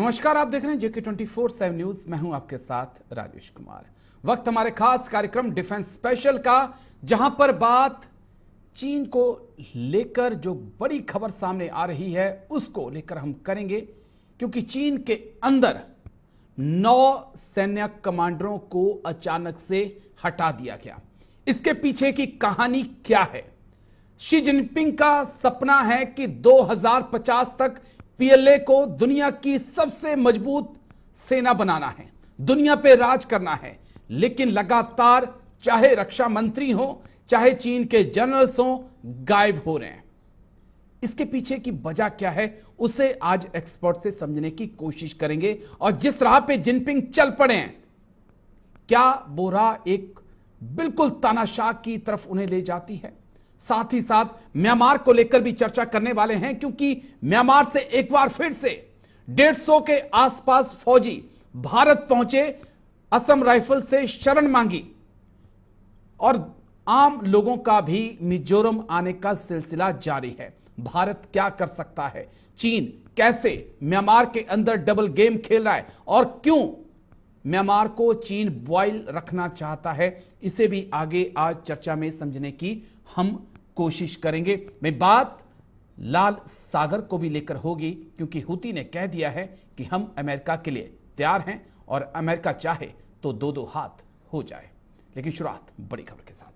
नमस्कार, आप देख रहे हैं जेके 24/7 न्यूज। मैं हूं आपके साथ राजेश कुमार। वक्त हमारे खास कार्यक्रम डिफेंस स्पेशल का, जहां पर बात चीन को लेकर जो बड़ी खबर सामने आ रही है उसको लेकर हम करेंगे, क्योंकि चीन के अंदर 9 सैन्य कमांडरों को अचानक से हटा दिया गया। इसके पीछे की कहानी क्या है? शी जिनपिंग का सपना है कि 2050 तक पीएलए को दुनिया की सबसे मजबूत सेना बनाना है, दुनिया पे राज करना है। लेकिन लगातार चाहे रक्षा मंत्री हो, चाहे चीन के जनरल्स हो, गायब हो रहे हैं। इसके पीछे की वजह क्या है, उसे आज एक्सपर्ट से समझने की कोशिश करेंगे। और जिस राह पे जिनपिंग चल पड़े हैं, क्या वो राह एक बिल्कुल तानाशाह की तरफ उन्हें ले जाती है? साथ ही साथ म्यांमार को लेकर भी चर्चा करने वाले हैं, क्योंकि म्यांमार से एक बार फिर से 150 के आसपास फौजी भारत पहुंचे, असम राइफल से शरण मांगी और आम लोगों का भी मिजोरम आने का सिलसिला जारी है। भारत क्या कर सकता है? चीन कैसे म्यांमार के अंदर डबल गेम खेल रहा है और क्यों म्यांमार को चीन बॉयल रखना चाहता है, इसे भी आगे आज चर्चा में समझने की हम कोशिश करेंगे। मैं बात लाल सागर को भी लेकर होगी, क्योंकि हूती ने कह दिया है कि हम अमेरिका के लिए तैयार हैं और अमेरिका चाहे तो 2-2 हाथ हो जाए। लेकिन शुरुआत बड़ी खबर के साथ।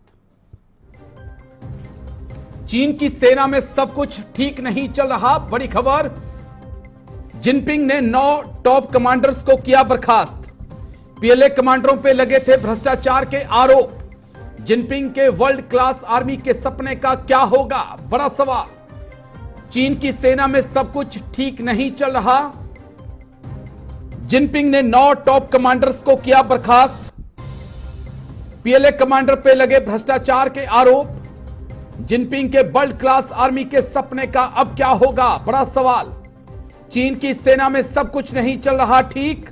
चीन की सेना में सब कुछ ठीक नहीं चल रहा। बड़ी खबर, जिनपिंग ने 9 टॉप कमांडर्स को किया बर्खास्त। पीएलए कमांडरों पे लगे थे भ्रष्टाचार के आरोप। जिनपिंग के वर्ल्ड क्लास आर्मी के सपने का क्या होगा? बड़ा सवाल। चीन की सेना में सब कुछ ठीक नहीं चल रहा। जिनपिंग ने 9 टॉप कमांडर्स को किया बर्खास्त। पीएलए कमांडर पे लगे भ्रष्टाचार के आरोप। जिनपिंग के वर्ल्ड क्लास आर्मी के सपने का अब क्या होगा? बड़ा सवाल। चीन की सेना में सब कुछ नहीं चल रहा ठीक।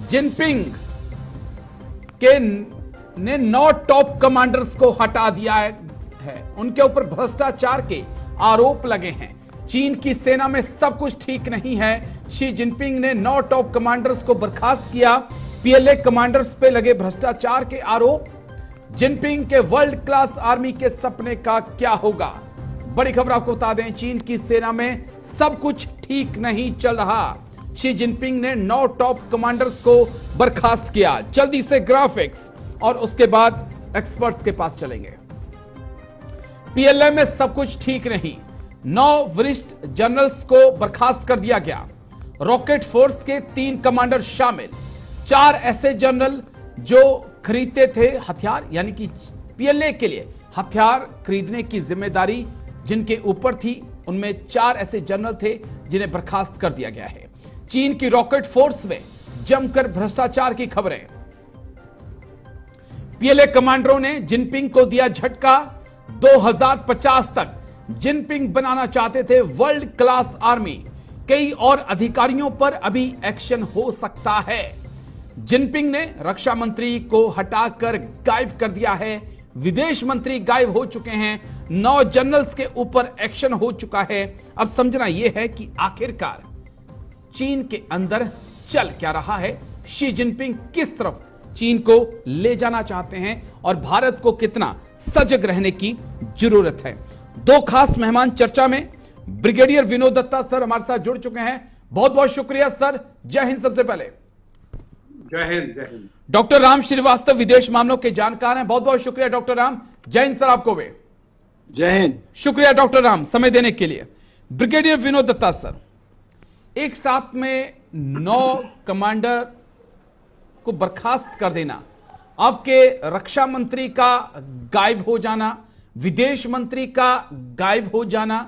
जिनपिंग के ने 9 टॉप कमांडर्स को हटा दिया है। उनके ऊपर भ्रष्टाचार के आरोप लगे हैं। चीन की सेना में सब कुछ ठीक नहीं है। शी जिनपिंग ने 9 टॉप कमांडर्स को बर्खास्त किया। पीएलए कमांडर्स पे लगे भ्रष्टाचार के आरोप। जिनपिंग के वर्ल्ड क्लास आर्मी के सपने का क्या होगा? बड़ी खबर आपको बता दें, चीन की सेना में सब कुछ ठीक नहीं चल रहा। शी जिनपिंग ने 9 टॉप कमांडर्स को बर्खास्त किया। जल्दी से ग्राफिक्स और उसके बाद एक्सपर्ट्स के पास चलेंगे। पीएलए में सब कुछ ठीक नहीं, 9 वरिष्ठ जनरल्स को बर्खास्त कर दिया गया। रॉकेट फोर्स के 3 कमांडर शामिल, 4 ऐसे जनरल जो खरीदते थे हथियार, यानी कि पीएलए के लिए हथियार खरीदने की जिम्मेदारी जिनके ऊपर थी, उनमें 4 ऐसे जनरल थे जिन्हें बर्खास्त कर दिया गया है। चीन की रॉकेट फोर्स में जमकर भ्रष्टाचार की खबरें। पीएलए कमांडरों ने जिनपिंग को दिया झटका। 2050 तक जिनपिंग बनाना चाहते थे वर्ल्ड क्लास आर्मी। कई और अधिकारियों पर अभी एक्शन हो सकता है। जिनपिंग ने रक्षा मंत्री को हटाकर गायब कर दिया है। विदेश मंत्री गायब हो चुके हैं। 9 जनरल्स के ऊपर एक्शन हो चुका है। अब समझना यह है कि आखिरकार चीन के अंदर चल क्या रहा है, शी जिनपिंग किस तरफ चीन को ले जाना चाहते हैं और भारत को कितना सजग रहने की जरूरत है। 2 खास मेहमान चर्चा में। ब्रिगेडियर विनोद दत्ता सर हमारे साथ जुड़ चुके हैं। बहुत बहुत शुक्रिया सर। जय हिंद। सबसे पहले जय हिंद। जय हिंद। डॉक्टर राम श्रीवास्तव विदेश मामलों के जानकार हैं। बहुत बहुत शुक्रिया डॉक्टर राम। जय हिंद सर आपको भी। जय हिंद। शुक्रिया डॉक्टर राम समय देने के लिए। ब्रिगेडियर विनोद दत्ता सर, एक साथ में 9 कमांडर को बर्खास्त कर देना, आपके रक्षा मंत्री का गायब हो जाना, विदेश मंत्री का गायब हो जाना,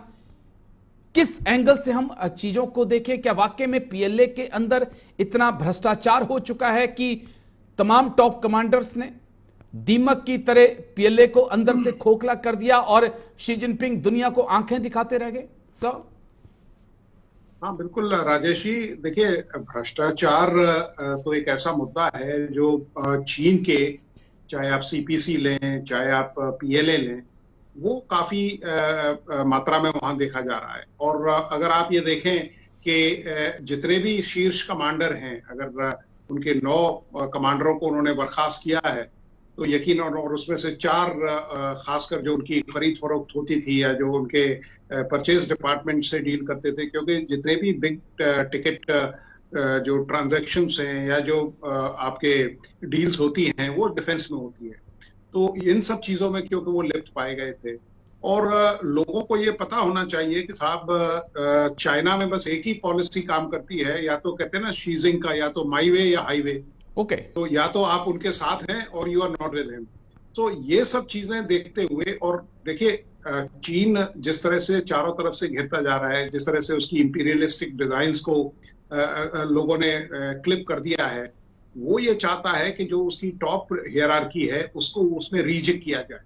किस एंगल से हम चीजों को देखें? क्या वाकई में पीएलए के अंदर इतना भ्रष्टाचार हो चुका है कि तमाम टॉप कमांडर्स ने दीमक की तरह पीएलए को अंदर से खोखला कर दिया और शी जिनपिंग दुनिया को आंखें दिखाते रह गए? सर हाँ बिल्कुल राजेश जी, देखिए भ्रष्टाचार तो एक ऐसा मुद्दा है जो चीन के, चाहे आप सीपीसी लें चाहे आप पीएलए लें, वो काफी मात्रा में वहां देखा जा रहा है। और अगर आप ये देखें कि जितने भी शीर्ष कमांडर हैं, अगर उनके 9 कमांडरों को उन्होंने बर्खास्त किया है, तो यकीन, और उसमें से 4 खासकर जो उनकी खरीद फरोख्त होती थी या जो उनके परचेज डिपार्टमेंट से डील करते थे, क्योंकि जितने भी बिग टिकट जो ट्रांजैक्शंस हैं या जो आपके डील्स होती हैं वो डिफेंस में होती है। तो इन सब चीजों में क्योंकि वो लिप्त पाए गए थे, और लोगों को ये पता होना चाहिए कि साहब चाइना में बस एक ही पॉलिसी काम करती है, या तो कहते हैं ना शीजिंग का, या तो माई वे या हाईवे। ओके। तो या तो आप उनके साथ हैं और you are not with him. तो ये सब चीजें देखते हुए, और देखिए चीन जिस तरह से चारों तरफ से घिरता जा रहा है, जिस तरह से उसकी इंपीरियलिस्टिक डिजाइन्स को लोगों ने क्लिप कर दिया है, वो ये चाहता है कि जो उसकी टॉप हियरार्की है उसको उसमें रीजिक किया जाए।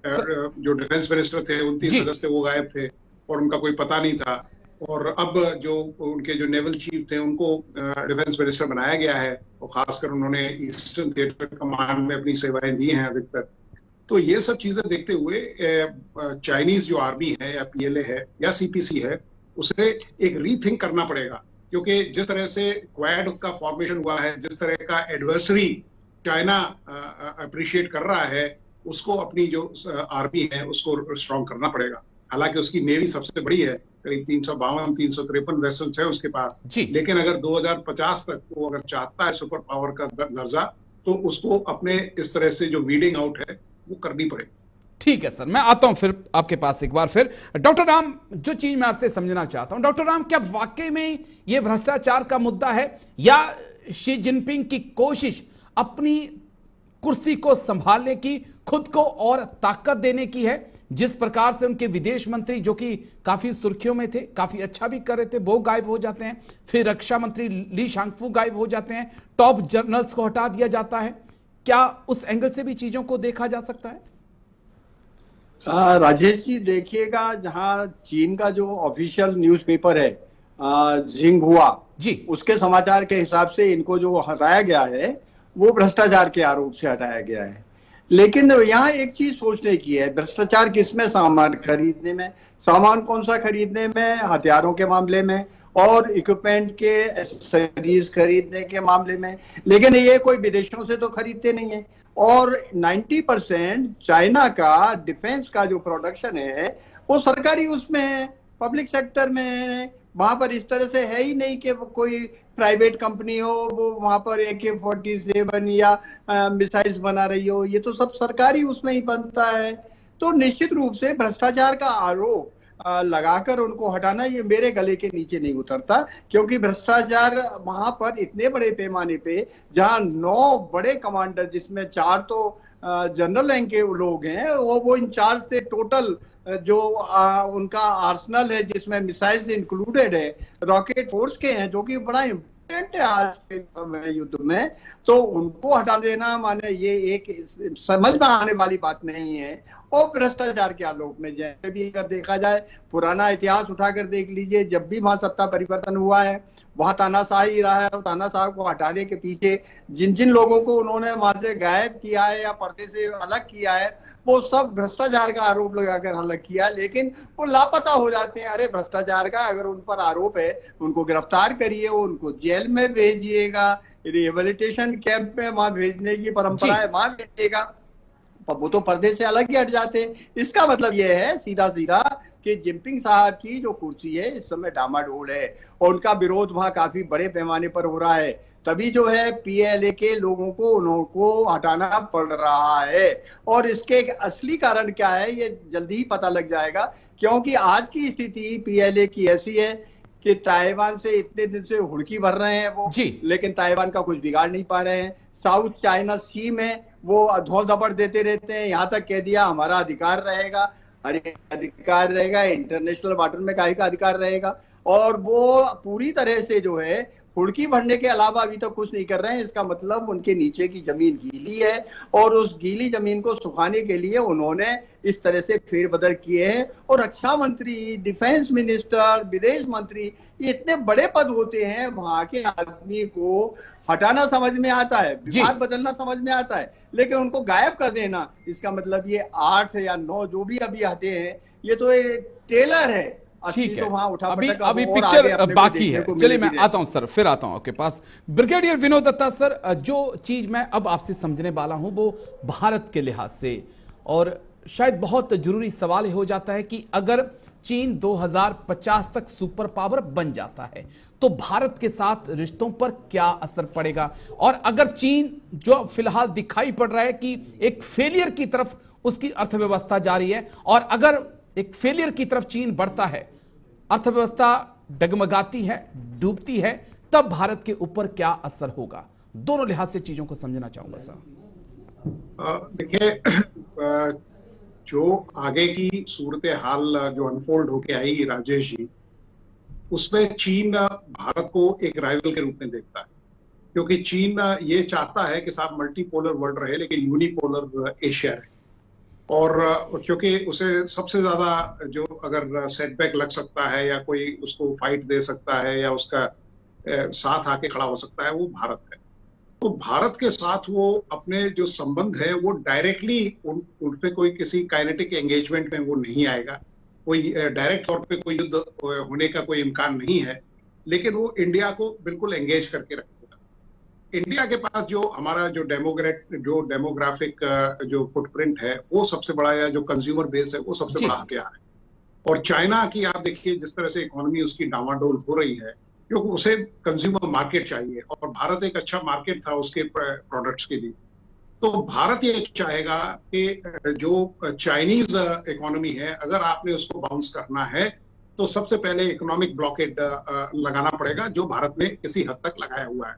जो डिफेंस मिनिस्टर थे 29 अगस्त से वो गायब थे और उनका कोई पता नहीं था, और अब जो उनके जो नेवल चीफ थे उनको डिफेंस मिनिस्टर बनाया गया है, और खासकर उन्होंने ईस्टर्न थिएटर कमांड में अपनी सेवाएं दी हैं अधिकतर। तो ये सब चीजें देखते हुए चाइनीज जो आर्मी है या पीएलए है या सीपीसी है, उसे एक रीथिंक करना पड़ेगा, क्योंकि जिस तरह से क्वाड का फॉर्मेशन हुआ है, जिस तरह का एडवर्सरी चाइना अप्रिशिएट कर रहा है, उसको अपनी जो आर्मी है उसको स्ट्रॉन्ग करना पड़ेगा। हालांकि उसकी नेवी सबसे बड़ी है, करीब 352-353 वेसल्स है उसके पास, लेकिन अगर 2050 तक वो अगर चाहता है सुपर पावर का दर्जा, तो उसको अपने इस तरह से जो वीडिंग आउट है वो करनी पड़ेगी। ठीक है सर, मैं आता हूं फिर आपके पास एक बार फिर। डॉक्टर राम, जो चीज मैं आपसे समझना चाहता हूं, डॉक्टर राम, क्या वाकई में ये भ्रष्टाचार का मुद्दा है, या शी जिनपिंग की कोशिश अपनी कुर्सी को संभालने की, खुद को और ताकत देने की है? जिस प्रकार से उनके विदेश मंत्री, जो कि काफी सुर्खियों में थे, काफी अच्छा भी कर रहे थे, वो गायब हो जाते हैं, फिर रक्षा मंत्री ली शांगफू गायब हो जाते हैं, टॉप जनरल्स को हटा दिया जाता है, क्या उस एंगल से भी चीजों को देखा जा सकता है? राजेश जी, देखिएगा, जहां चीन का जो ऑफिशियल न्यूज़पेपर है जिंगहुआ जी, उसके समाचार के हिसाब से इनको जो हटाया गया है वो भ्रष्टाचार के आरोप से हटाया गया है। लेकिन यहाँ एक चीज सोचने की है, भ्रष्टाचार किसमें? सामान खरीदने में। सामान कौन सा खरीदने में? हथियारों के मामले में और इक्विपमेंट के एक्सेसरीज खरीदने के मामले में। लेकिन ये कोई विदेशों से तो खरीदते नहीं है। और 90% चाइना का डिफेंस का जो प्रोडक्शन है वो सरकारी उसमें है, पब्लिक सेक्टर में है। वहां पर इस तरह से है ही नहीं कि वो कोई प्राइवेट कंपनी हो, वो वहां पर AK-47 या मिसाइल्स बना रही हो। ये तो सब सरकारी उसमें ही बनता है। तो निश्चित रूप से भ्रष्टाचार का आरोप लगाकर उनको हटाना ये मेरे गले के नीचे नहीं उतरता, क्योंकि भ्रष्टाचार वहां पर इतने बड़े पैमाने पे, जहां 9 बड़े कमांडर, जिसमें 4 तो जनरल रैंक के लोग हैं, वो इंचार्ज थे टोटल जो उनका आर्सनल है, जिसमें मिसाइल्स इंक्लूडेड है, रॉकेट फोर्स के हैं, जो कि बड़ा इम्पोर्टेंट है आज के युद्ध में। तो उनको हटा देना माने ये एक समझ में आने वाली बात नहीं है। और भ्रष्टाचार के आलोक में जैसे भी अगर देखा जाए, पुराना इतिहास उठाकर देख लीजिए, जब भी वहां सत्ता परिवर्तन हुआ है वहां तानाशाही रहा है। तानाशाह को हटाने के पीछे जिन जिन लोगों को उन्होंने वहां से गायब किया है या पर्दे से अलग किया है, वो सब भ्रष्टाचार का आरोप लगाकर अलग किया, लेकिन वो लापता हो जाते हैं। अरे भ्रष्टाचार का अगर उन पर आरोप है, उनको गिरफ्तार करिए, उनको जेल में भेजिएगा, रिहेबिलिटेशन कैंप में वहां भेजने की परंपरा है, वहां भेजिएगा। वो तो पर्दे से अलग ही हट जाते हैं। इसका मतलब यह है सीधा सीधा कि जिनपिंग साहब की जो कुर्सी है इस समय डामाडोल है, और उनका विरोध वहां काफी बड़े पैमाने पर हो रहा है। तभी जो है पीएलए के लोगों को उनको हटाना पड़ रहा है। और इसके एक असली कारण क्या है ये जल्दी ही पता लग जाएगा, क्योंकि आज की स्थिति पीएलए की ऐसी है कि ताइवान से इतने दिन से हुड़की भर रहे हैं वो, लेकिन ताइवान का कुछ बिगाड़ नहीं पा रहे हैं। साउथ चाइना सी में वो धौल धपड़ देते रहते हैं, यहाँ तक कह दिया हमारा अधिकार रहेगा। अरे अधिकार रहेगा, इंटरनेशनल वाटर में काहे का अधिकार रहेगा? और वो पूरी तरह से जो है हुड़की भरने के अलावा अभी तक कुछ नहीं कर रहे हैं। इसका मतलब उनके नीचे की जमीन गीली है, और उस गीली जमीन को सुखाने के लिए उन्होंने इस तरह से फेरबदल किए हैं। और रक्षा मंत्री, डिफेंस मिनिस्टर, विदेश मंत्री, ये इतने बड़े पद होते हैं, वहां के आदमी को हटाना समझ में आता है, विभाग बदलना समझ में आता है, लेकिन उनको गायब कर देना, इसका मतलब ये 8 या 9 जो भी अभी आते हैं, ये तो टेलर है, ठीक है, अभी पिक्चर बाकी है। चलिए मैं आता हूं सर, फिर आता हूं आपके पास। ब्रिगेडियर विनोद दत्ता सर, जो चीज मैं अब आपसे समझने वाला हूं वो भारत के लिहाज से, और शायद बहुत जरूरी सवाल हो जाता है कि अगर चीन 2050 तक सुपर पावर बन जाता है तो भारत के साथ रिश्तों पर क्या असर पड़ेगा, और अगर चीन जो फिलहाल दिखाई पड़ रहा है कि एक फेलियर की तरफ उसकी अर्थव्यवस्था जा रही है, और अगर एक फेलियर की तरफ चीन बढ़ता है, अर्थव्यवस्था डगमगाती है, डूबती है, तब भारत के ऊपर क्या असर होगा? दोनों लिहाज से चीजों को समझना चाहूंगा सर। देखिए, जो आगे की सूरत हाल जो अनफोल्ड होके आई राजेश जी, उसमें चीन भारत को एक राइवल के रूप में देखता है, क्योंकि चीन ये चाहता है कि साहब मल्टीपोलर वर्ल्ड रहे लेकिन यूनिपोलर एशिया रहे, और क्योंकि उसे सबसे ज्यादा जो अगर सेटबैक लग सकता है या कोई उसको फाइट दे सकता है या उसका साथ आके खड़ा हो सकता है, वो भारत है। तो भारत के साथ वो अपने जो संबंध है वो डायरेक्टली उन पे कोई किसी काइनेटिक एंगेजमेंट में वो नहीं आएगा, कोई डायरेक्ट तौर पे कोई युद्ध होने का कोई इम्कान नहीं है, लेकिन वो इंडिया को बिल्कुल एंगेज करके रखेगा। इंडिया के पास जो हमारा जो डेमोग्राफिक जो फुटप्रिंट है वो सबसे बड़ा, या जो कंज्यूमर बेस है वो सबसे बड़ा हथियार है। और चाइना की आप देखिए जिस तरह से इकोनॉमी उसकी डामाडोल हो रही है, क्योंकि उसे कंज्यूमर मार्केट चाहिए और भारत एक अच्छा मार्केट था उसके प्रोडक्ट्स के लिए। तो भारत ये चाहेगा कि जो चाइनीज इकोनॉमी है, अगर आपने उसको बाउंस करना है तो सबसे पहले इकोनॉमिक ब्लॉकेड लगाना पड़ेगा, जो भारत ने किसी हद तक लगाया हुआ है।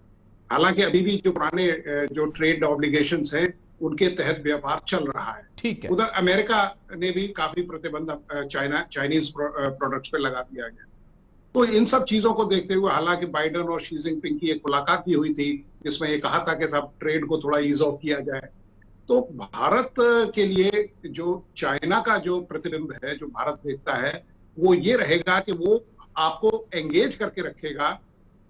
हालांकि अभी भी जो पुराने जो ट्रेड ऑब्लिगेशंस हैं उनके तहत व्यापार चल रहा है। ठीक है। उधर अमेरिका ने भी काफी प्रतिबंध चाइनीज प्रोडक्ट्स पे लगा दिया गया। तो इन सब चीजों को देखते हुए, हालांकि बाइडेन और शी जिनपिंग की एक मुलाकात भी हुई थी जिसमें ये कहा था कि साहब ट्रेड को थोड़ा ईज ऑफ किया जाए, तो भारत के लिए जो चाइना का जो प्रतिबिंब है जो भारत देखता है वो ये रहेगा कि वो आपको एंगेज करके रखेगा,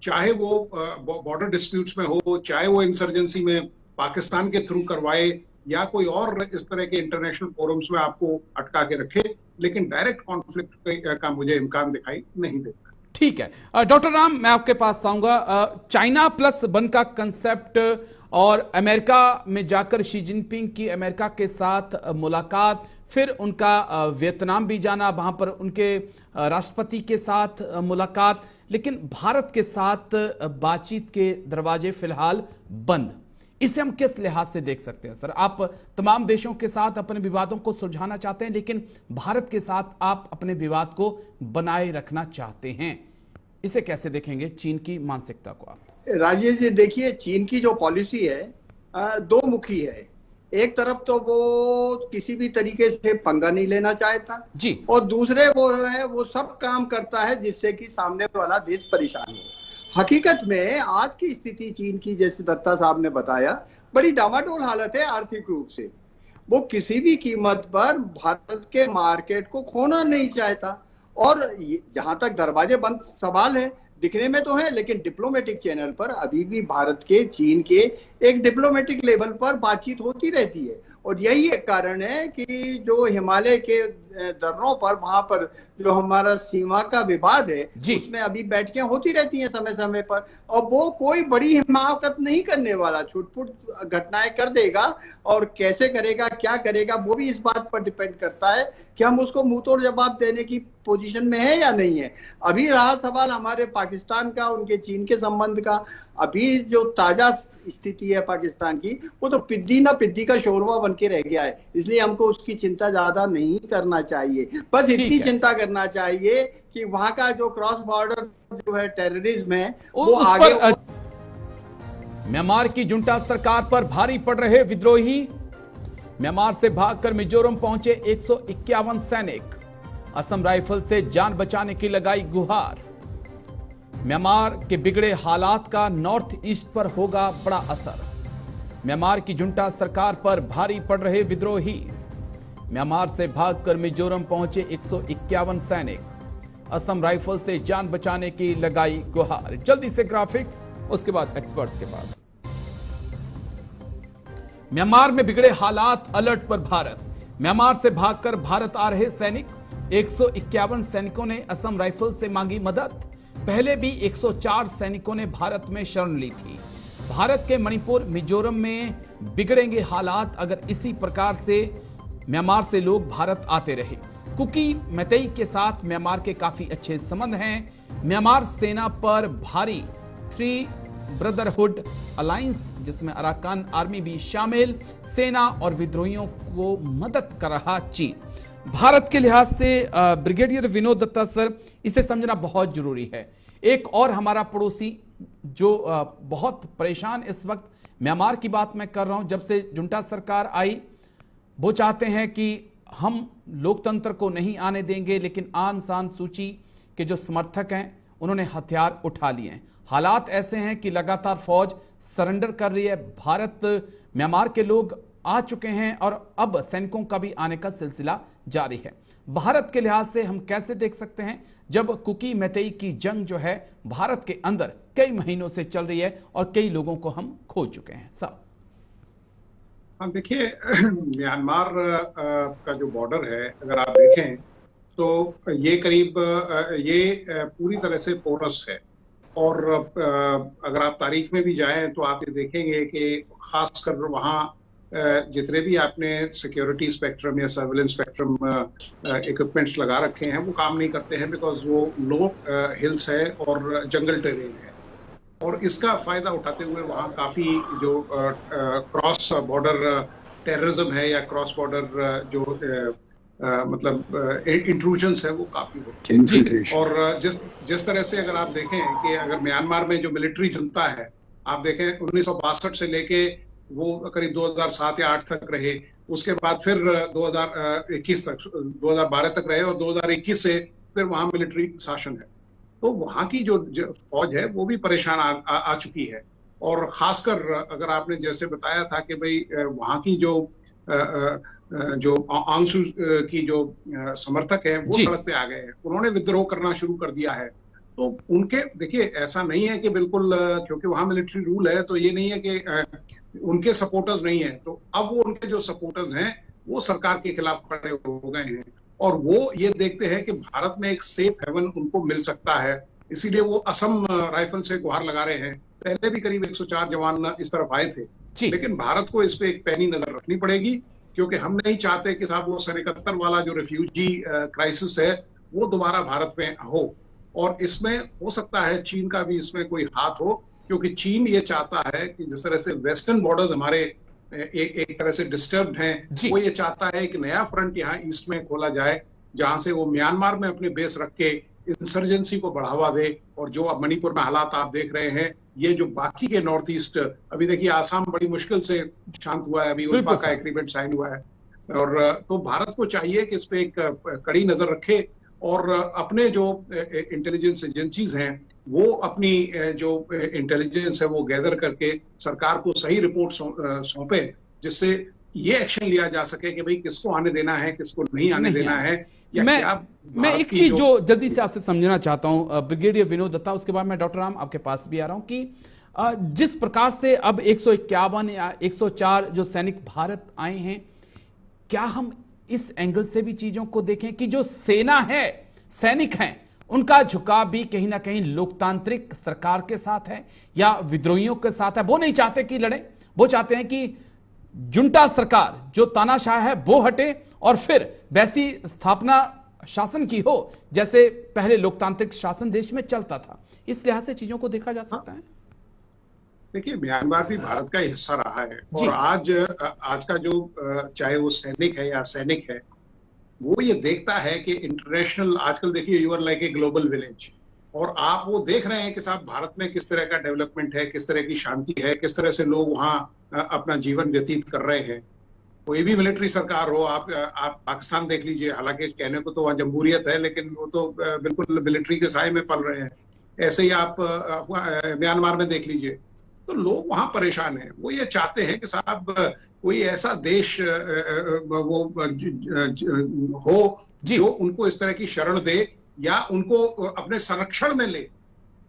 चाहे वो बॉर्डर डिस्प्यूट्स में हो, चाहे वो इंसर्जेंसी में पाकिस्तान के थ्रू करवाए या कोई और इस तरह के इंटरनेशनल फोरम्स में आपको अटका के रखे, लेकिन डायरेक्ट कॉन्फ्लिक्ट का मुझे इम्कान दिखाई नहीं देता। ठीक है डॉक्टर राम, मैं आपके पास आऊंगा। चाइना प्लस वन का कंसेप्ट और अमेरिका में जाकर शी जिनपिंग की अमेरिका के साथ मुलाकात, फिर उनका वियतनाम भी जाना, वहां पर उनके राष्ट्रपति के साथ मुलाकात, लेकिन भारत के साथ बातचीत के दरवाजे फिलहाल बंद। इसे हम किस लिहाज से देख सकते हैं सर? आप तमाम देशों के साथ अपने विवादों को सुलझाना चाहते हैं, लेकिन भारत के साथ आप अपने विवाद को बनाए रखना चाहते हैं, इसे कैसे देखेंगे चीन की मानसिकता को आप? राजेश जी देखिए, चीन की जो पॉलिसी है दो मुखी है। एक तरफ तो वो किसी भी तरीके से पंगा नहीं लेना चाहता जी, और दूसरे वो सब काम करता है जिससे कि सामने वाला देश परेशान हो। हकीकत में आज की स्थिति चीन की, जैसे दत्ता साहब ने बताया, बड़ी डामाडोल हालत है आर्थिक रूप से। वो किसी भी कीमत पर भारत के मार्केट को खोना नहीं चाहता, और जहां तक दरवाजे बंद सवाल है, दिखने में तो है, लेकिन डिप्लोमेटिक चैनल पर अभी भी भारत के चीन के एक डिप्लोमेटिक लेवल पर बातचीत होती रहती है। और यही एक कारण है कि जो हिमालय के दर्रों पर, वहां पर जो हमारा सीमा का विवाद है, उसमें अभी बैठकें होती रहती हैं समय समय पर, और वो कोई बड़ी हिमाकत नहीं करने वाला, छुटपुट घटनाएं कर देगा, और कैसे करेगा, क्या करेगा, वो भी इस बात पर डिपेंड करता है कि हम उसको मुंह तोड़ जवाब देने की पोजीशन में है या नहीं है। अभी रहा सवाल हमारे पाकिस्तान का, उनके चीन के संबंध का। अभी जो ताजा स्थिति है पाकिस्तान की, वो तो पिद्दी ना पिद्दी का शोरबा बन के रह गया है, इसलिए हमको उसकी चिंता ज्यादा नहीं करना चाहिए। बस इतनी चिंता करना चाहिए कि वहां का जो क्रॉस बॉर्डर जो है टेररिज्म है वो आगे। म्यांमार की जुंटा सरकार पर भारी पड़ रहे विद्रोही। म्यांमार से भागकर मिजोरम पहुंचे 151 सैनिक। असम राइफल से जान बचाने की लगाई गुहार। म्यांमार के बिगड़े हालात का नॉर्थ ईस्ट पर होगा बड़ा असर। म्यांमार की जुंटा सरकार पर भारी पड़ रहे विद्रोही। म्यांमार से भागकर मिजोरम पहुंचे 151 सैनिक। असम राइफल से जान बचाने की लगाई गुहार। जल्दी से ग्राफिक्स, उसके बाद एक्सपर्ट्स के पास। म्यांमार में बिगड़े हालात, अलर्ट पर भारत। म्यांमार से भागकर भारत आ रहे सैनिक 151 सैनिकों ने असम राइफल से मांगी मदद। पहले भी 104 सैनिकों ने भारत में शरण ली थी। भारत के मणिपुर, मिजोरम में बिगड़ेंगे हालात अगर इसी प्रकार से म्यांमार से लोग भारत आते रहे। कुकी मैतेई के साथ म्यांमार के काफी अच्छे संबंध हैं। म्यांमार सेना पर भारी 3 ब्रदरहुड अलायंस, जिसमें अराकान आर्मी भी शामिल, सेना और विद्रोहियों को मदद कर रहा चीन। भारत के लिहाज से ब्रिगेडियर विनोद दत्ता सर, इसे समझना बहुत जरूरी है। एक और हमारा पड़ोसी जो बहुत परेशान इस वक्त, म्यांमार की बात मैं कर रहा हूं, जब से जुंटा सरकार आई वो चाहते हैं कि हम लोकतंत्र को नहीं आने देंगे, लेकिन आन सान सूची के जो समर्थक हैं उन्होंने हथियार उठा लिए हैं। हालात ऐसे हैं कि लगातार फौज सरेंडर कर रही है। भारत, म्यांमार के लोग आ चुके हैं और अब सैनिकों का भी आने का सिलसिला जारी है। भारत के लिहाज से हम कैसे देख सकते हैं जब कुकी मैतेई की जंग जो है भारत के अंदर कई महीनों से चल रही है और कई लोगों को हम खो चुके हैं। सब देखिए, म्यांमार का जो बॉर्डर है अगर आप देखें तो ये करीब ये पूरी तरह से पोरस है। और अगर आप तारीख में भी जाएं तो आप ये देखेंगे कि खासकर वहाँ जितने भी आपने सिक्योरिटी स्पेक्ट्रम या सर्विलेंस स्पेक्ट्रम इक्विपमेंट्स लगा रखे हैं वो काम नहीं करते हैं, बिकॉज वो लो हिल्स है और जंगल टेरेन है। और इसका फायदा उठाते हुए वहाँ काफी जो क्रॉस बॉर्डर टेररिज्म है या क्रॉस बॉर्डर जो मतलब इंट्रूजन्स है वो काफी होती है। और जिस तरह से अगर आप देखें कि अगर म्यांमार में जो मिलिट्री जुंता है, आप देखें 1962 से लेके वो करीब 2007 या 8 तक रहे, उसके बाद फिर 2021 तक 2012 तक रहे और 2021 से फिर वहां मिलिट्री शासन है। तो वहां की जो फौज है वो भी परेशान आ चुकी है। और खासकर अगर आपने जैसे बताया था कि भाई वहां की जो आंग सू की जो समर्थक हैं वो सड़क पे आ गए हैं, उन्होंने विद्रोह करना शुरू कर दिया है। तो उनके देखिए ऐसा नहीं है कि बिल्कुल क्योंकि वहां मिलिट्री रूल है तो ये नहीं है कि उनके सपोर्टर्स नहीं है। तो अब वो उनके जो सपोर्टर्स हैं वो सरकार के खिलाफ खड़े हो गए हैं और वो ये देखते हैं कि भारत में एक सेफ हेवन उनको मिल सकता है, इसीलिए वो असम राइफल से गुहार लगा रहे हैं। पहले भी करीब 104 जवान इस तरफ आए थे, लेकिन भारत को इस पे एक पैनी नजर रखनी पड़ेगी, क्योंकि हम नहीं चाहते कि साहब वो सन 71 वाला जो रिफ्यूजी क्राइसिस है वो दोबारा भारत में हो। और इसमें हो सकता है चीन का भी इसमें कोई हाथ हो, क्योंकि चीन ये चाहता है कि जिस तरह से वेस्टर्न बॉर्डर्स हमारे एक तरह से डिस्टर्ब्ड हैं, वो ये चाहता है कि नया फ्रंट यहाँ ईस्ट में खोला जाए, जहां से वो म्यांमार में अपने बेस रख के इंसर्जेंसी को बढ़ावा दे। और जो अब मणिपुर में हालात आप देख रहे हैं, ये जो बाकी के नॉर्थ ईस्ट, अभी देखिए आसाम बड़ी मुश्किल से शांत हुआ है, अभी उल्फा का एग्रीमेंट साइन हुआ है। और तो भारत को चाहिए कि इस पे एक कड़ी नजर रखे और अपने जो इंटेलिजेंस एजेंसीज हैं वो अपनी जो इंटेलिजेंस है वो गैदर करके सरकार को सही रिपोर्ट सौंपे, जिससे ये एक्शन लिया जा सके कि भाई किसको आने देना है, किसको नहीं आने देना है। मैं एक चीज जो जल्दी से आपसे समझना चाहता हूं ब्रिगेडियर विनोद दत्ता, उसके बाद मैं डॉक्टर राम आपके पास भी आ रहा हूं कि जिस प्रकार से अब 151 या 104 जो सैनिक भारत आए हैं, क्या हम इस एंगल से भी चीजों को देखें कि जो सेना है, सैनिक हैं, उनका झुकाव भी कहीं ना कहीं लोकतांत्रिक सरकार के साथ है या विद्रोहियों के साथ है? वो नहीं चाहते कि लड़े, वो चाहते हैं कि जुंटा सरकार जो तानाशाह है वो हटे और फिर वैसी स्थापना शासन की हो जैसे पहले लोकतांत्रिक शासन देश में चलता था। इस लिहाज से चीजों को देखा जा सकता है। देखिए, म्यांमार भी भारत का हिस्सा रहा है और आज का जो चाहे वो सैनिक है या सैनिक है, वो ये देखता है कि इंटरनेशनल, आजकल देखिए you are like a global village, और आप वो देख रहे हैं कि साहब भारत में किस तरह का डेवलपमेंट है, किस तरह की शांति है, किस तरह से लोग वहाँ अपना जीवन व्यतीत कर रहे हैं। कोई भी मिलिट्री सरकार हो, आप पाकिस्तान देख लीजिए, हालांकि कहने को तो वहाँ जमहूरियत है लेकिन वो तो बिल्कुल मिलिट्री के साए में पल रहे हैं। ऐसे ही आप म्यांमार में देख लीजिए, तो लोग वहां परेशान हैं। वो ये चाहते हैं कि साहब कोई ऐसा देश वो हो जो उनको इस तरह की शरण दे या उनको अपने संरक्षण में ले।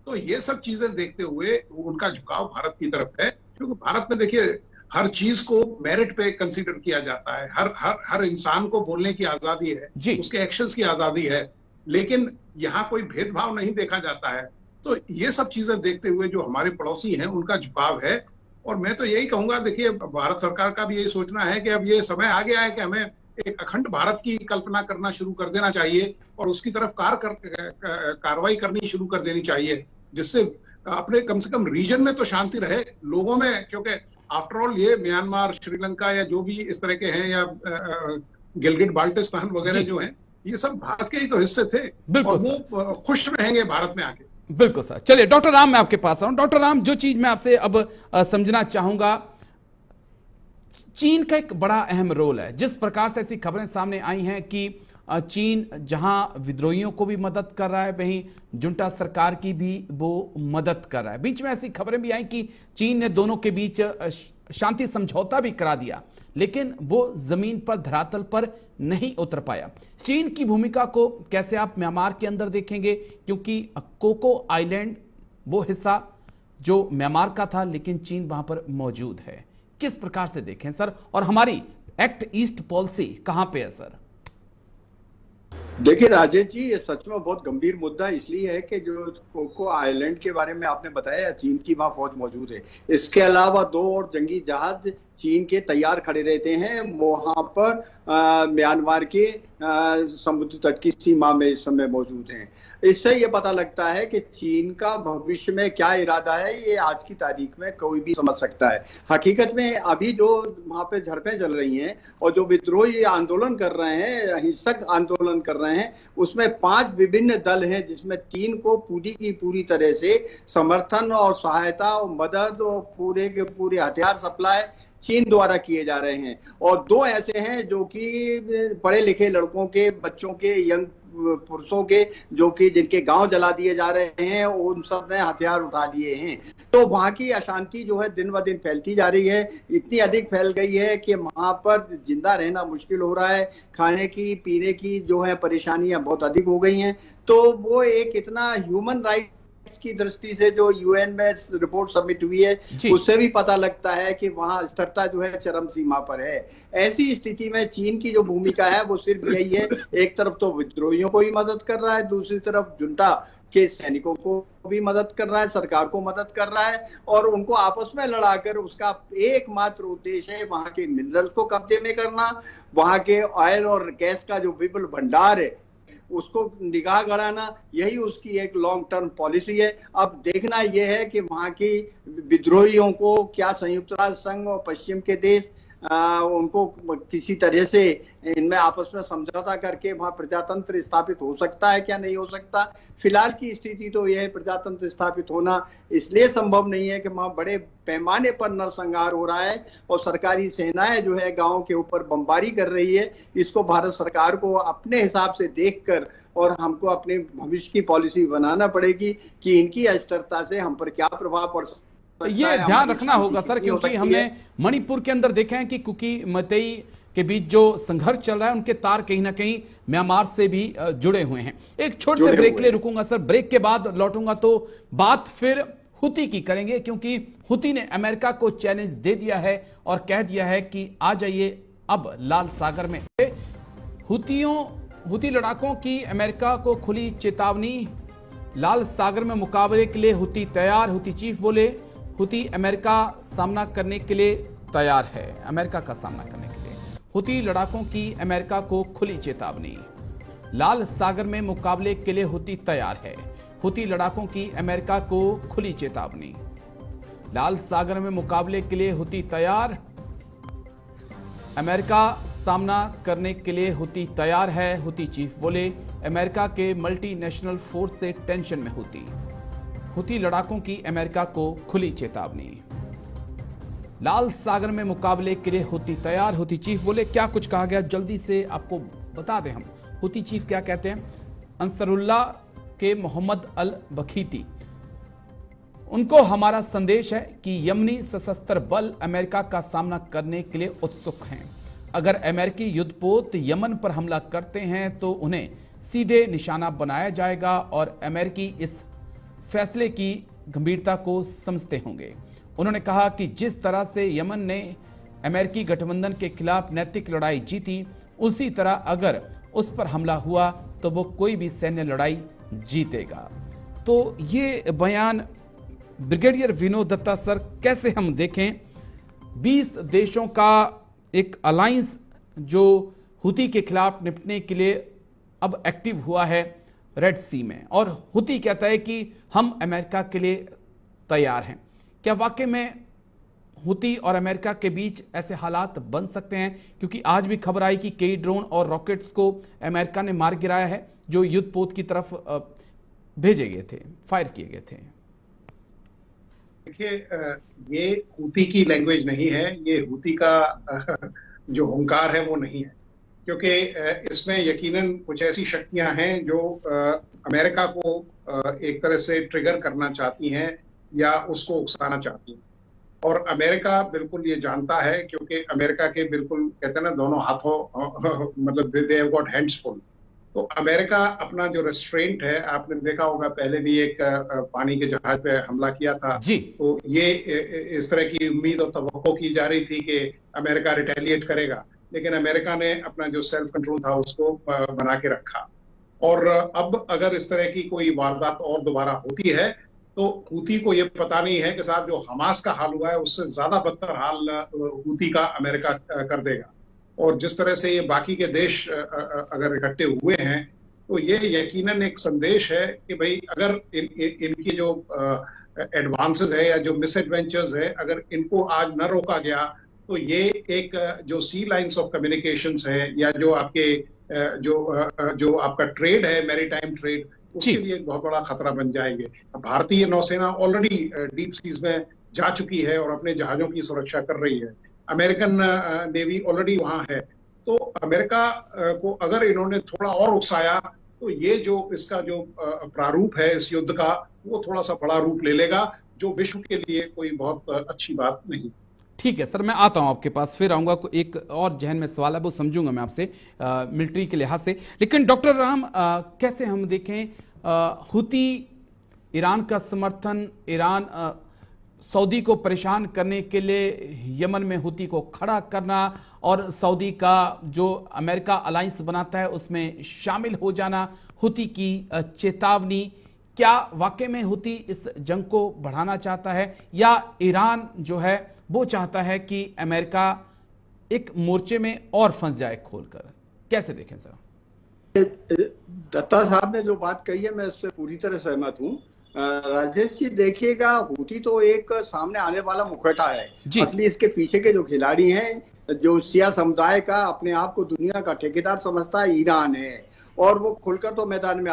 तो ये सब चीजें देखते हुए उनका झुकाव भारत की तरफ है, क्योंकि भारत में देखिए हर चीज को मेरिट पे कंसीडर किया जाता है, हर हर हर इंसान को बोलने की आजादी है, उसके एक्शंस की आजादी है, लेकिन यहाँ कोई भेदभाव नहीं देखा जाता है। तो ये सब चीजें देखते हुए जो हमारे पड़ोसी हैं उनका झुकाव है। और मैं तो यही कहूंगा, देखिए भारत सरकार का भी यही सोचना है कि अब ये समय आ गया है कि हमें एक अखंड भारत की कल्पना करना शुरू कर देना चाहिए और उसकी तरफ कार्रवाई करनी शुरू कर देनी चाहिए, जिससे अपने कम से कम रीजन में तो शांति रहे लोगों में। क्योंकि आफ्टर ऑल ये म्यांमार, श्रीलंका या जो भी इस तरह के हैं, या गिलगिट बाल्टिस्तान वगैरह जो हैं, ये सब भारत के ही तो हिस्से थे और वो खुश रहेंगे भारत में आके। बिल्कुल सर। चलिए डॉक्टर राम, मैं आपके पास आऊं। डॉक्टर राम, जो चीज मैं आपसे अब समझना चाहूंगा, चीन का एक बड़ा अहम रोल है। जिस प्रकार से ऐसी खबरें सामने आई हैं कि चीन जहां विद्रोहियों को भी मदद कर रहा है, वहीं जुंटा सरकार की भी वो मदद कर रहा है। बीच में ऐसी खबरें भी आई कि चीन ने दोनों के बीच शांति समझौता भी करा दिया, लेकिन वो जमीन पर, धरातल पर नहीं उतर पाया। चीन की भूमिका को कैसे आप म्यांमार के अंदर देखेंगे, क्योंकि कोको आइलैंड वो हिस्सा जो म्यांमार का था, लेकिन चीन वहां पर मौजूद है। किस प्रकार से देखें सर, और हमारी एक्ट ईस्ट पॉलिसी कहां पे है सर? देखिए राजेश जी, ये सच में बहुत गंभीर मुद्दा इसलिए है कि जो कोको आइलैंड के बारे में आपने बताया, चीन की वहां फौज मौजूद है। इसके अलावा 2 और जंगी जहाज चीन के तैयार खड़े रहते हैं वहां पर म्यांमार के समुद्र तट की सीमा में इस समय मौजूद हैं। इससे ये पता लगता है कि चीन का भविष्य में क्या इरादा है, ये आज की तारीख में कोई भी समझ सकता है। हकीकत में अभी जो वहां पे झड़पें चल रही हैं और जो विद्रोही आंदोलन कर रहे हैं, हिंसक आंदोलन कर रहे हैं, उसमें 5 विभिन्न दल हैं, जिसमें 3 को पूरी की पूरी तरह से समर्थन और सहायता और मदद और पूरे के पूरे हथियार सप्लाई चीन द्वारा किए जा रहे हैं। और 2 ऐसे हैं जो कि पढ़े लिखे लड़कों के, बच्चों के, यंग पुरुषों के, जो कि जिनके गांव जला दिए जा रहे हैं, उन सब ने हथियार उठा लिए हैं। तो वहां की अशांति जो है दिन ब दिन फैलती जा रही है, इतनी अधिक फैल गई है कि वहां पर जिंदा रहना मुश्किल हो रहा है। खाने की, पीने की जो है परेशानियां बहुत अधिक हो गई हैं। तो वो एक इतना ह्यूमन राइट की दृष्टि से जो यूएन में रिपोर्ट सबमिट हुई है, उससे भी पता लगता है कि वहां स्थिरता जो है चरम सीमा पर है। ऐसी स्थिति में चीन की जो भूमिका है वो सिर्फ यही है, एक तरफ तो विद्रोहियों को ही मदद कर रहा है, दूसरी तरफ जुंटा के सैनिकों को भी मदद कर रहा है, सरकार को मदद कर रहा है, और उनको आपस में लड़ाकर उसका एकमात्र उद्देश्य है वहां के मिनरल को कब्जे में करना, वहां के ऑयल और गैस का जो विपुल भंडार है उसको निगाह गड़ाना। यही उसकी एक लॉन्ग टर्म पॉलिसी है। अब देखना यह है कि वहां की विद्रोहियों को क्या संयुक्त राष्ट्र संघ और पश्चिम के देश उनको किसी तरह से इनमें आपस में समझौता करके वहां प्रजातंत्र स्थापित हो सकता है, क्या नहीं हो सकता। फिलहाल की स्थिति तो यह है, प्रजातंत्र स्थापित होना इसलिए संभव नहीं है कि वहां बड़े पैमाने पर नरसंहार हो रहा है और सरकारी सेनाएं जो है गांव के ऊपर बमबारी कर रही है। इसको भारत सरकार को अपने हिसाब से देखकर और हमको अपने भविष्य की पॉलिसी बनाना पड़ेगी कि इनकी अस्थिरता से हम पर क्या प्रभाव पड़ सकता है। ये ध्यान रखना होगा सर, क्योंकि हमने मणिपुर के अंदर देखा है कि कुकी मतई के बीच जो संघर्ष चल रहा है, उनके तार कहीं ना कहीं म्यांमार से भी जुड़े हुए हैं। एक छोटे से ब्रेक के लिए रुकूंगा सर, ब्रेक के बाद लौटूंगा तो बात फिर हुती की करेंगे, क्योंकि हुती ने अमेरिका को चैलेंज दे दिया है और कह दिया है कि आ जाइए अब लाल सागर में। हुती लड़ाकों की अमेरिका को खुली चेतावनी, लाल सागर में मुकाबले के लिए हुती तैयार। हुती चीफ बोले हुती अमेरिका सामना करने के लिए तैयार है, अमेरिका का सामना करने के लिए। हुती लड़ाकों की अमेरिका को खुली चेतावनी, लाल सागर में मुकाबले के लिए हुती तैयार है। हुती लड़ाकों की अमेरिका को खुली चेतावनी, लाल सागर में मुकाबले के लिए हुती तैयार, अमेरिका सामना करने के लिए हुती तैयार है। हुती चीफ बोले अमेरिका के मल्टीनेशनल फोर्स से टेंशन में हुती लड़ाकों की अमेरिका को खुली चेतावनी, लाल सागर में मुकाबले के लिए हुती तैयार। हुती चीफ बोले क्या कुछ कहा गया, जल्दी से आपको बता दें हम हुती चीफ क्या कहते हैं। अंसरुल्लाह के मोहम्मद अल बखीती, उनको हमारा संदेश है कि यमनी सशस्त्र बल अमेरिका का सामना करने के लिए उत्सुक हैं। अगर अमेरिकी युद्धपोत यमन पर हमला करते हैं तो उन्हें सीधे निशाना बनाया जाएगा और अमेरिकी इस फैसले की गंभीरता को समझते होंगे। उन्होंने कहा कि जिस तरह से यमन ने अमेरिकी गठबंधन के खिलाफ नैतिक लड़ाई जीती, उसी तरह अगर उस पर हमला हुआ तो वो कोई भी सैन्य लड़ाई जीतेगा। तो ये बयान ब्रिगेडियर विनोद दत्ता सर कैसे हम देखें? 20 देशों का एक अलायंस जो हुती के खिलाफ निपटने के लिए अब एक्टिव हुआ है रेड सी में, और हुती कहता है कि हम अमेरिका के लिए तैयार हैं। क्या वाकई में हुती और अमेरिका के बीच ऐसे हालात बन सकते हैं? क्योंकि आज भी खबर आई कि कई ड्रोन और रॉकेट्स को अमेरिका ने मार गिराया है जो युद्ध पोत की तरफ भेजे गए थे, फायर किए गए थे। देखिए, ये हुती की लैंग्वेज नहीं है, ये हुती का जो हुंकार है वो नहीं है, क्योंकि इसमें यकीनन कुछ ऐसी शक्तियां हैं जो अमेरिका को एक तरह से ट्रिगर करना चाहती हैं या उसको उकसाना चाहती हैं। और अमेरिका बिल्कुल ये जानता है, क्योंकि अमेरिका के बिल्कुल कहते हैं ना, दोनों हाथों मतलब they have got hands full. तो अमेरिका अपना जो रेस्ट्रेंट है, आपने देखा होगा पहले भी एक पानी के जहाज पे हमला किया था जी। तो ये इस तरह की उम्मीद और तवक्को की जा रही थी कि अमेरिका रिटेलिएट करेगा, लेकिन अमेरिका ने अपना जो सेल्फ कंट्रोल था उसको बना के रखा। और अब अगर इस तरह की कोई वारदात और दोबारा होती है तो हुती को ये पता नहीं है कि साहब जो हमास का हाल हुआ है उससे ज्यादा बदतर हाल हुती का अमेरिका कर देगा। और जिस तरह से ये बाकी के देश अगर इकट्ठे हुए हैं तो ये यकीनन एक संदेश है कि भाई अगर इनकी जो एडवांसेस है या जो मिस एडवेंचर्स है, अगर इनको आज न रोका गया तो ये एक जो सी लाइंस ऑफ कम्युनिकेशंस है या जो आपके जो आपका ट्रेड है, मैरीटाइम ट्रेड, उसके लिए एक बहुत बड़ा खतरा बन जाएंगे। भारतीय नौसेना ऑलरेडी डीप सीज में जा चुकी है और अपने जहाजों की सुरक्षा कर रही है। अमेरिकन नेवी ऑलरेडी वहां है। तो अमेरिका को अगर इन्होंने थोड़ा और उकसाया तो ये जो इसका जो प्रारूप है इस युद्ध का, वो थोड़ा सा बड़ा रूप ले लेगा, जो विश्व के लिए कोई बहुत अच्छी बात नहीं। ठीक है सर, मैं आता हूं आपके पास, फिर आऊंगा। एक और जहन में सवाल है वो समझूंगा मैं आपसे मिलिट्री के लिहाज से। लेकिन डॉक्टर राम, कैसे हम देखें हुती ईरान का समर्थन, ईरान सऊदी को परेशान करने के लिए यमन में हुती को खड़ा करना और सऊदी का जो अमेरिका अलायंस बनाता है उसमें शामिल हो जाना, हुती की चेतावनी, क्या वाकई में हुती इस जंग को बढ़ाना चाहता है या ईरान जो है वो चाहता है कि अमेरिका एक मोर्चे में और फंस जाए खोलकर? कैसे देखें सर? दत्ता साहब ने जो बात कही है मैं उससे पूरी तरह सहमत हूँ। राजेश जी देखिएगा, हुती तो एक सामने आने वाला मुखौटा है। असली इसके पीछे के जो खिलाड़ी हैं, जो शिया समुदाय का अपने आप को दुनिया का ठेकेदार समझता है, ईरान है। और वो खुलकर तो मैदान में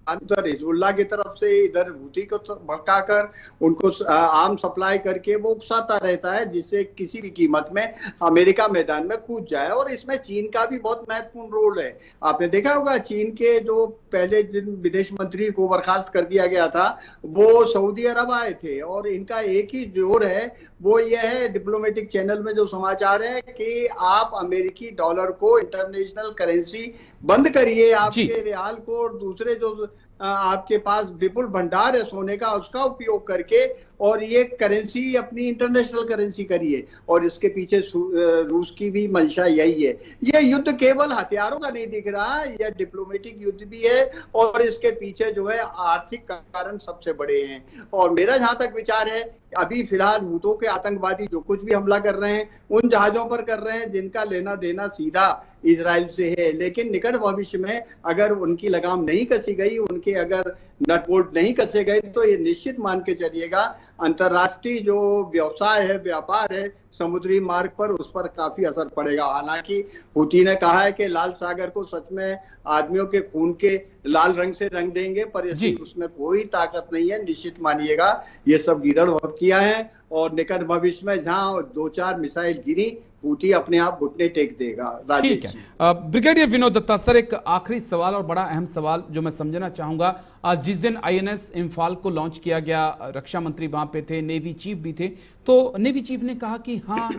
उधर हिजबुल्लाह की तरफ से इधर हुती को भड़काकर उनको आर्म सप्लाई करके वो उकसाता रहता है, जिससे किसी भी कीमत में अमेरिका मैदान में कूद जाए। और इसमें चीन का भी बहुत महत्वपूर्ण रोल है। आपने देखा होगा चीन के जो पहले जिन विदेश मंत्री को बर्खास्त कर दिया गया था वो सऊदी अरब आए थे। और इनका एक ही जोर है, वो ये है डिप्लोमेटिक चैनल में जो समाचार है कि आप अमेरिकी डॉलर को इंटरनेशनल करेंसी बंद करिए, आपके रियाल को और दूसरे जो आपके पास विपुल भंडार है सोने का उसका उपयोग करके और ये करेंसी अपनी इंटरनेशनल करेंसी करिए। और इसके पीछे रूस की भी मंशा यही है। ये युद्ध केवल हथियारों का नहीं दिख रहा, यह डिप्लोमेटिक युद्ध भी है और इसके पीछे जो है आर्थिक कारण सबसे बड़े हैं। और मेरा जहां तक विचार है, अभी फिलहाल हुतों के आतंकवादी जो कुछ भी हमला कर रहे हैं उन जहाजों पर कर रहे हैं जिनका लेना देना सीधा इजराइल से है। लेकिन निकट भविष्य में अगर उनकी लगाम नहीं कसी गई, उनके अगर नट बोल्ट नहीं कसे गए, तो ये निश्चित मान के चलिएगा अंतरराष्ट्रीय जो व्यवसाय है, व्यापार है समुद्री मार्ग पर, उस पर काफी असर पड़ेगा। हालांकि हुती ने कहा है कि लाल सागर को सच में आदमियों के खून के लाल रंग से रंग देंगे, पर उसमें कोई ताकत नहीं है। निश्चित मानिएगा ये सब गीदड़ भभकियां हैं और निकट भविष्य में जहां 2-4 मिसाइल गिरी हुती अपने आप घुटने टेक देगा। ठीक है। ब्रिगेडियर विनोद दत्ता सर, एक आखिरी सवाल और बड़ा अहम सवाल जो मैं समझना चाहूंगा। जिस दिन INS इम्फाल को लॉन्च किया गया, रक्षा मंत्री वहां पे थे, नेवी चीफ भी थे, तो नेवी चीफ ने कहा कि हाँ,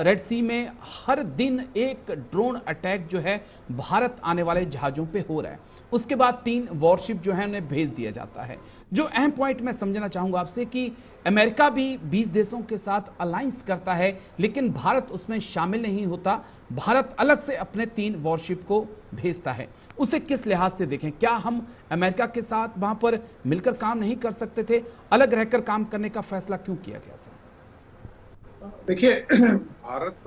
रेड सी में हर दिन एक ड्रोन अटैक जो है भारत आने वाले जहाजों पे हो रहा है। उसके बाद 3 वॉरशिप जो है उन्हें भेज दिया जाता है। जो अहम पॉइंट मैं समझना चाहूंगा आपसे कि अमेरिका भी 20 देशों के साथ अलायंस करता है, लेकिन भारत उसमें शामिल नहीं होता। भारत अलग से अपने 3 वॉरशिप को भेजता है। उसे किस लिहाज से देखें? क्या हम अमेरिका के साथ वहां पर मिलकर काम नहीं कर सकते थे? अलग रहकर काम करने का फैसला क्यों किया गया सर? देखिए, भारत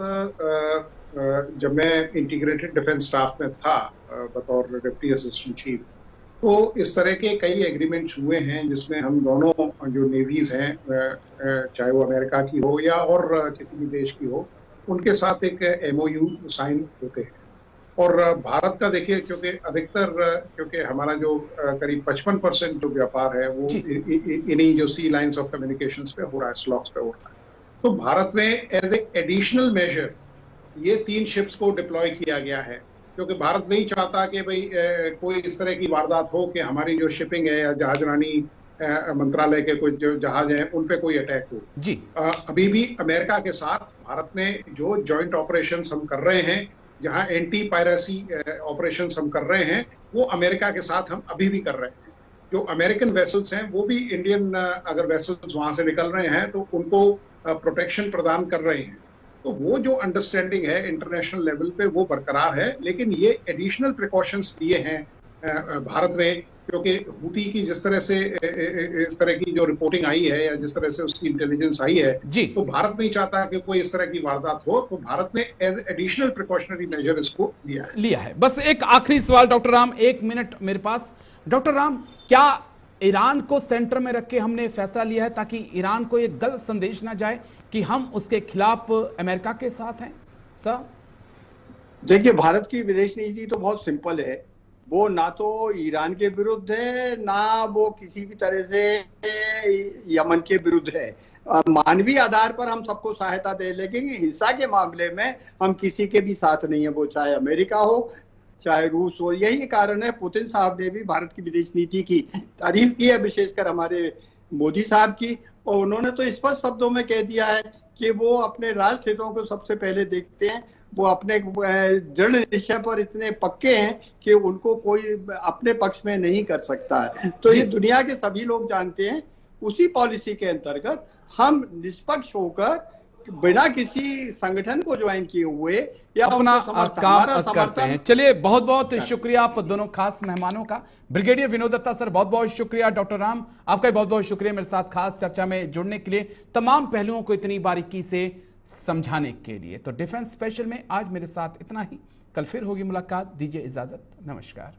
जब मैं इंटीग्रेटेड डिफेंस स्टाफ में था बतौर डिप्टी असिस्टेंट चीफ, तो इस तरह के कई एग्रीमेंट्स हुए हैं जिसमें हम दोनों जो नेवीज हैं, चाहे वो अमेरिका की हो या और किसी भी देश की हो, उनके साथ एक MOU साइन होते हैं। और भारत का देखिए, क्योंकि हमारा जो करीब 55% जो व्यापार है वो इन्हीं जो सी लाइंस ऑफ कम्युनिकेशंस पे हो रहा है, स्लॉक्स पे हो रहा है। तो भारत में एज ए एडिशनल मेजर ये 3 शिप्स को डिप्लॉय किया गया है, क्योंकि भारत नहीं चाहता कि भाई कोई इस तरह की वारदात हो कि हमारी जो शिपिंग है या जहाजरानी मंत्रालय के कुछ जो जहाज हैं उन पे कोई अटैक हो जी। अभी भी अमेरिका के साथ भारत में जो जॉइंट ऑपरेशंस हम कर रहे हैं, जहां एंटी पायरेसी ऑपरेशंस हम कर रहे हैं, वो अमेरिका के साथ हम अभी भी कर रहे हैं। जो अमेरिकन वेसल्स हैं वो भी इंडियन अगर वेसल्स वहां से निकल रहे हैं तो उनको प्रोटेक्शन प्रदान कर रहे हैं। तो वो जो अंडरस्टैंडिंग है इंटरनेशनल लेवल पे वो बरकरार है, लेकिन ये एडिशनल प्रिकॉशंस लिए हैं भारत ने, क्योंकि हूती की जिस तरह से इस तरह की जो रिपोर्टिंग आई है या जिस तरह से उसकी इंटेलिजेंस आई है जी, तो भारत नहीं चाहता कि कोई इस तरह की वारदात हो, तो भारत ने एज एडिशनल प्रिकॉशनरी मेजर इसको लिया है। बस एक आखिरी सवाल डॉक्टर राम, 1 मिनट मेरे पास। डॉक्टर राम, क्या ईरान को सेंटर में रख के हमने फैसला लिया है ताकि ईरान को एक गलत संदेश ना जाए कि हम उसके खिलाफ अमेरिका के साथ हैं? सर देखिए, भारत की विदेश नीति तो बहुत सिंपल है। वो ना तो ईरान के विरुद्ध है, ना वो किसी भी तरह से यमन के विरुद्ध है। मानवीय आधार पर हम सबको सहायता दे, लेकिन हिंसा के मामले में हम किसी के भी साथ नहीं है, वो चाहे अमेरिका हो चाहे रूस हो। यही कारण है पुतिन साहब ने भी भारत की विदेश नीति की तारीफ की है, विशेषकर हमारे मोदी साहब की, और उन्होंने तो स्पष्ट शब्दों में कह दिया है कि वो अपने राष्ट्र हितों को सबसे पहले देखते हैं। वो अपने दृढ़ निश्चय पर इतने पक्के हैं कि उनको कोई अपने पक्ष में नहीं कर सकता है। तो ये दुनिया के सभी लोग जानते हैं। उसी पॉलिसी के अंतर्गत हम निष्पक्ष होकर बिना किसी संगठन को ज्वाइन किए हुए या अपना काम करते हैं। चलिए, बहुत बहुत शुक्रिया आप दोनों खास मेहमानों का। ब्रिगेडियर विनोद दत्ता सर, बहुत बहुत शुक्रिया। डॉक्टर राम, आपका बहुत बहुत शुक्रिया मेरे साथ खास चर्चा में जुड़ने के लिए, तमाम पहलुओं को इतनी बारीकी से समझाने के लिए। तो डिफेंस स्पेशल में आज मेरे साथ इतना ही। कल फिर होगी मुलाकात। दीजिए इजाजत, नमस्कार।